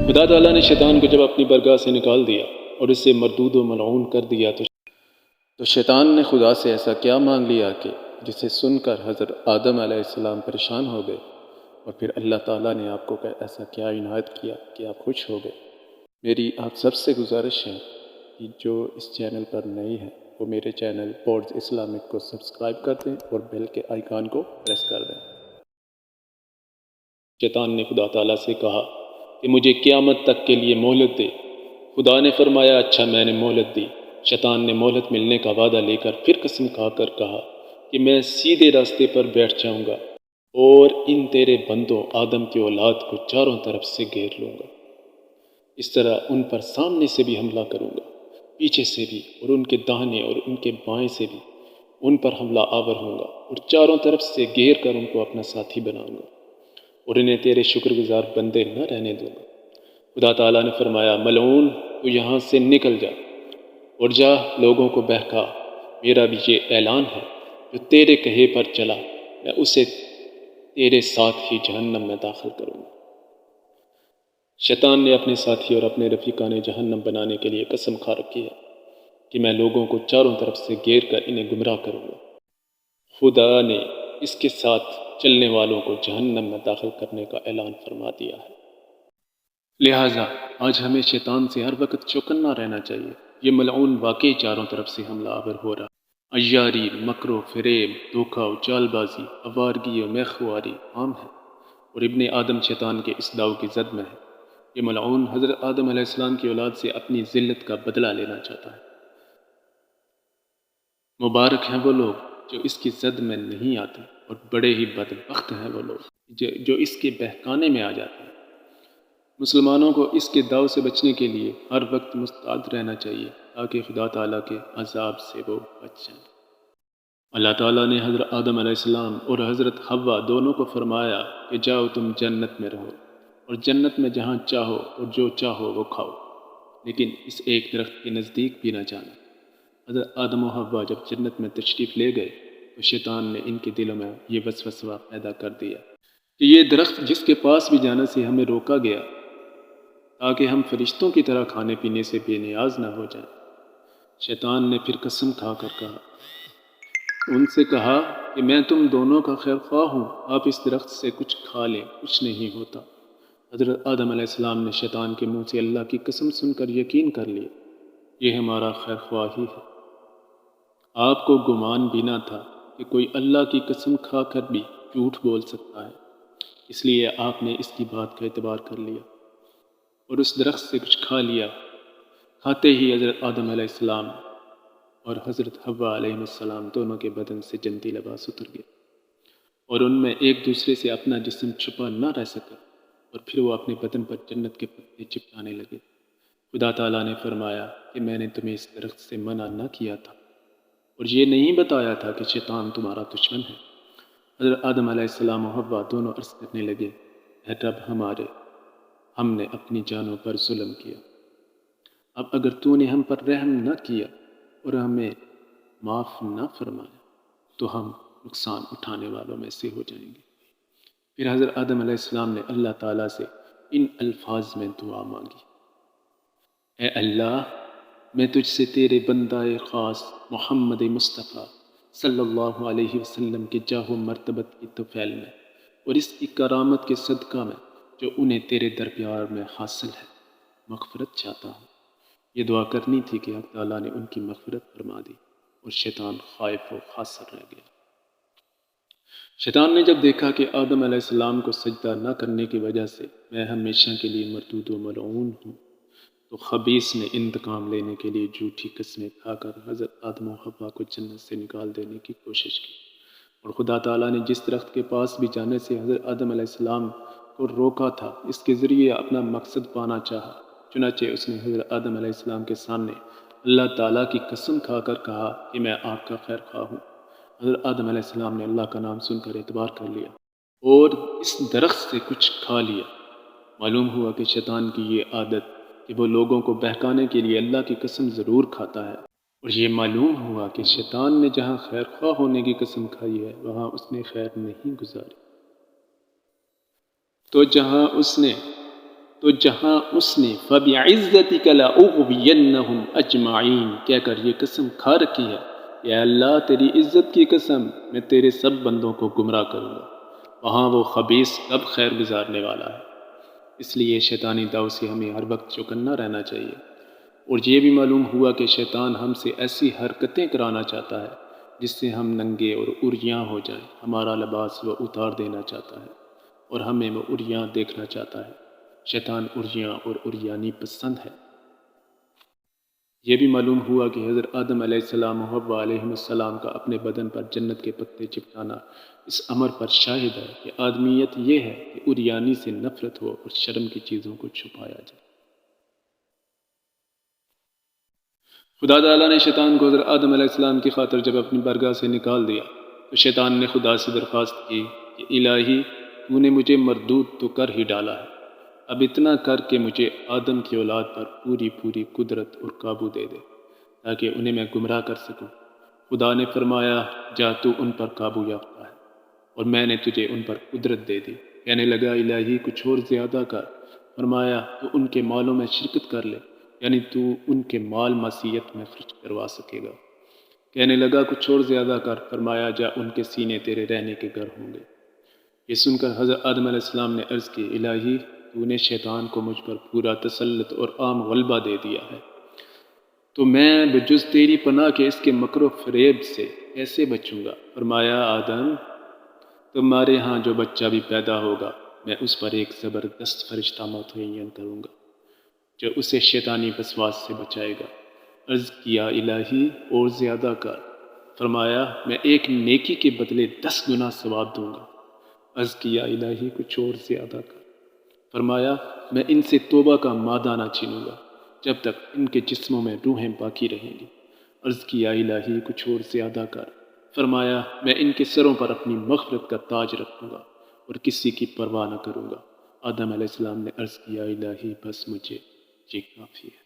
خدا تعالیٰ نے شیطان کو جب اپنی برگاہ سے نکال دیا اور اسے مردود و ملعون کر دیا تو شیطان نے خدا سے ایسا کیا مانگ لیا کہ جسے سن کر حضرت آدم علیہ السلام پریشان ہو گئے، اور پھر اللہ تعالیٰ نے آپ کو ایسا کیا عنایت کیا کہ آپ خوش ہو گئے۔ میری آپ سب سے گزارش ہے کہ جو اس چینل پر نئی ہے وہ میرے چینل پوڈز اسلامک کو سبسکرائب کر دیں اور بیل کے آئیکن کو پریس کر دیں۔ شیطان نے خدا تعالیٰ سے کہا کہ مجھے قیامت تک کے لیے مہلت دے۔ خدا نے فرمایا اچھا، میں نے مہلت دی۔ شیطان نے مہلت ملنے کا وعدہ لے کر پھر قسم کھا کر کہا کہ میں سیدھے راستے پر بیٹھ جاؤں گا اور ان تیرے بندوں آدم کی اولاد کو چاروں طرف سے گھیر لوں گا۔ اس طرح ان پر سامنے سے بھی حملہ کروں گا، پیچھے سے بھی، اور ان کے داہنے اور ان کے بائیں سے بھی ان پر حملہ آور ہوں گا، اور چاروں طرف سے گھیر کر ان کو اپنا ساتھی بناؤں گا، اور انہیں تیرے شکر گزار بندے نہ رہنے دوں گا۔ خدا تعالیٰ نے فرمایا ملعون، تو یہاں سے نکل جا اور جا لوگوں کو بہکا۔ میرا بھی یہ اعلان ہے، جو تیرے کہے پر چلا میں اسے تیرے ساتھ ہی جہنم میں داخل کروں گا۔ شیطان نے اپنے ساتھی اور اپنے رفیقان جہنم بنانے کے لیے قسم کھا رکھی ہے کہ میں لوگوں کو چاروں طرف سے گھیر کر انہیں گمراہ کروں گا۔ خدا نے اس کے ساتھ چلنے والوں کو جہنم میں داخل کرنے کا اعلان فرما دیا ہے۔ لہٰذا آج ہمیں شیطان سے ہر وقت چوکنا رہنا چاہیے۔ یہ ملعون واقعی چاروں طرف سے حملہ آور ہو رہا ہے۔ عیاری، مکر و فریب، دھوکہ و چال بازی، آوارگی و میخواری عام ہے، اور ابن آدم شیطان کے اس داؤ کی زد میں ہے۔ یہ ملعون حضرت آدم علیہ السلام کی اولاد سے اپنی ذلت کا بدلہ لینا چاہتا ہے۔ مبارک ہیں وہ لوگ جو اس کی زد میں نہیں آتے، اور بڑے ہی بدبخت ہیں وہ لوگ جو اس کے بہکانے میں آ جاتے ہیں۔ مسلمانوں کو اس کے داؤ سے بچنے کے لیے ہر وقت مستعد رہنا چاہیے تاکہ خدا تعالیٰ کے عذاب سے وہ بچ جائیں۔ اللہ تعالیٰ نے حضرت آدم علیہ السلام اور حضرت حوا دونوں کو فرمایا کہ جاؤ تم جنت میں رہو، اور جنت میں جہاں چاہو اور جو چاہو وہ کھاؤ، لیکن اس ایک درخت کے نزدیک بھی نہ جانا۔ حضرت آدم و حوا جب جنت میں تشریف لے گئے تو شیطان نے ان کے دلوں میں یہ وسوسہ پیدا کر دیا کہ یہ درخت جس کے پاس بھی جانے سے ہمیں روکا گیا تاکہ ہم فرشتوں کی طرح کھانے پینے سے بے نیاز نہ ہو جائیں۔ شیطان نے پھر قسم کھا کر کہا ان سے کہا کہ میں تم دونوں کا خیر خواہ ہوں، آپ اس درخت سے کچھ کھا لیں، کچھ نہیں ہوتا۔ حضرت آدم علیہ السلام نے شیطان کے منہ سے اللہ کی قسم سن کر یقین کر لیا، یہ ہمارا خیر خواہ ہی ہے۔ آپ کو گمان بھی نہ تھا کہ کوئی اللہ کی قسم کھا کر بھی جھوٹ بول سکتا ہے، اس لیے آپ نے اس کی بات کا اعتبار کر لیا اور اس درخت سے کچھ کھا لیا۔ کھاتے ہی حضرت آدم علیہ السلام اور حضرت حوا علیہ السلام دونوں کے بدن سے جنتی لباس اتر گئے، اور ان میں ایک دوسرے سے اپنا جسم چھپا نہ رہ سکا، اور پھر وہ اپنے بدن پر جنت کے پتے چپکانے لگے۔ خدا تعالیٰ نے فرمایا کہ میں نے تمہیں اس درخت سے منع نہ کیا تھا، اور یہ نہیں بتایا تھا کہ شیطان تمہارا دشمن ہے۔ حضرت آدم علیہ السلام و حوا دونوں عرض کرنے لگے، اے رب ہمارے، ہم نے اپنی جانوں پر ظلم کیا، اب اگر تو نے ہم پر رحم نہ کیا اور ہمیں معاف نہ فرمایا تو ہم نقصان اٹھانے والوں میں سے ہو جائیں گے۔ پھر حضرت آدم علیہ السلام نے اللہ تعالیٰ سے ان الفاظ میں دعا مانگی، اے اللہ، میں تجھ سے تیرے بندہ خاص محمد مصطفیٰ صلی اللہ علیہ وسلم کے جاہ و مرتبت کی طفیل میں اور اس کی کرامت کے صدقہ میں جو انہیں تیرے دربار میں حاصل ہے مغفرت چاہتا ہوں۔ یہ دعا کرنی تھی کہ اللہ تعالیٰ نے ان کی مغفرت فرما دی، اور شیطان خائف و خاصر رہ گیا۔ شیطان نے جب دیکھا کہ آدم علیہ السلام کو سجدہ نہ کرنے کی وجہ سے میں ہمیشہ کے لیے مردود و ملعون ہوں، تو خبیث نے انتقام لینے کے لیے جھوٹی قسمیں کھا کر حضرت آدم و حوا کو جنت سے نکال دینے کی کوشش کی، اور خدا تعالیٰ نے جس درخت کے پاس بھی جانے سے حضرت آدم علیہ السلام کو روکا تھا، اس کے ذریعے اپنا مقصد پانا چاہا۔ چنانچہ اس نے حضرت آدم علیہ السلام کے سامنے اللہ تعالیٰ کی قسم کھا کر کہا کہ میں آپ کا خیر خواہ ہوں۔ حضرت آدم علیہ السلام نے اللہ کا نام سن کر اعتبار کر لیا اور اس درخت سے کچھ کھا لیا۔ معلوم ہوا کہ شیطان کی یہ عادت کہ وہ لوگوں کو بہکانے کے لیے اللہ کی قسم ضرور کھاتا ہے، اور یہ معلوم ہوا کہ شیطان نے جہاں خیر خواہ ہونے کی قسم کھائی ہے وہاں اس نے خیر نہیں گزاری، تو جہاں اس نے تو جہاں اس نے فَبِعِزَّتِكَ لَأُغْوِيَنَّهُمْ أَجْمَعِينَ کہہ کر یہ قسم کھا رکھی ہے کہ اے اللہ تیری عزت کی قسم میں تیرے سب بندوں کو گمراہ کروں گا، وہاں وہ خبیث کب خیر گزارنے والا ہے۔ اس لیے شیطانی داؤ سے ہمیں ہر وقت چوکنا رہنا چاہیے۔ اور یہ بھی معلوم ہوا کہ شیطان ہم سے ایسی حرکتیں کرانا چاہتا ہے جس سے ہم ننگے اور عریاں ہو جائیں۔ ہمارا لباس وہ اتار دینا چاہتا ہے اور ہمیں وہ عریاں دیکھنا چاہتا ہے۔ شیطان عریاں اور عریانی پسند ہے۔ یہ بھی معلوم ہوا کہ حضرت آدم علیہ السلام و حوا علیہ السلام کا اپنے بدن پر جنت کے پتے چپکانا اس امر پر شاہد ہے کہ آدمیت یہ ہے کہ عریانی سے نفرت ہو اور شرم کی چیزوں کو چھپایا جائے۔ خدا تعالیٰ نے شیطان کو حضرت آدم علیہ السلام کی خاطر جب اپنی برگاہ سے نکال دیا تو شیطان نے خدا سے درخواست کی کہ الہی تو نے مجھے مردود تو کر ہی ڈالا ہے، اب اتنا کر کے مجھے آدم کی اولاد پر پوری پوری قدرت اور قابو دے دے تاکہ انہیں میں گمراہ کر سکوں۔ خدا نے فرمایا جا تو ان پر قابو یافتہ ہے اور میں نے تجھے ان پر قدرت دے دی۔ کہنے لگا الہی کچھ اور زیادہ کر۔ فرمایا تو ان کے مالوں میں شرکت کر لے، یعنی تو ان کے مال معصیت میں خرچ کروا سکے گا۔ کہنے لگا کچھ اور زیادہ کر۔ فرمایا جا ان کے سینے تیرے رہنے کے گھر ہوں گے۔ یہ سن کر حضرت آدم علیہ السلام نے عرض کی الہی تو نے شیطان کو مجھ پر پورا تسلط اور عام غلبہ دے دیا ہے، تو میں بجز تیری پناہ کے اس کے مکر و فریب سے کیسے بچوں گا؟ فرمایا آدم تمہارے ہاں جو بچہ بھی پیدا ہوگا میں اس پر ایک زبردست فرشتہ متعین کروں گا جو اسے شیطانی وسواس سے بچائے گا۔ عرض کیا الہی اور زیادہ کر۔ فرمایا میں ایک نیکی کے بدلے 10 گنا ثواب دوں گا۔ عرض کیا الہی کچھ اور زیادہ کر۔ فرمایا میں ان سے توبہ کا مادہ نہ چھینوں گا جب تک ان کے جسموں میں روحیں باقی رہیں گی۔ عرض کیا الہی کچھ اور زیادہ کر۔ فرمایا میں ان کے سروں پر اپنی مغفرت کا تاج رکھوں گا اور کسی کی پرواہ نہ کروں گا۔ آدم علیہ السلام نے عرض کیا الہی بس مجھے یہ کافی ہے۔